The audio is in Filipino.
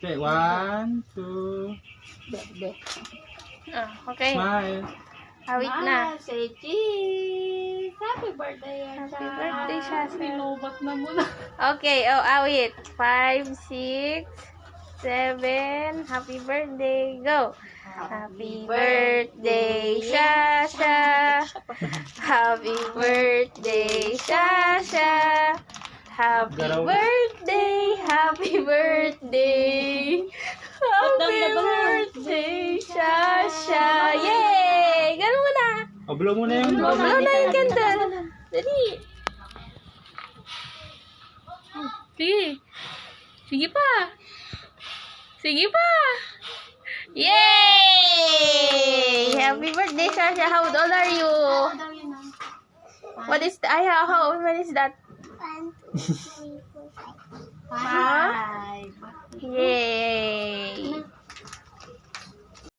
Okay, 1, 2, Okay. smile. Awit na. Say cheese! Happy birthday, Happy birthday, Shasha. Sinubat na muna. Okay, awit. 5, 6, 7. Happy birthday. Go. Happy birthday, Shasha. Happy birthday, Shasha. Happy birthday, happy birthday. Happy birthday, Shasha. Yay! Ganun mo na. O, blow mo na yung Blow na yung candle. Dali. Sige. Sige pa. Sige pa. Yay! Happy birthday, Shasha. How old are you? What is how old is that? 5.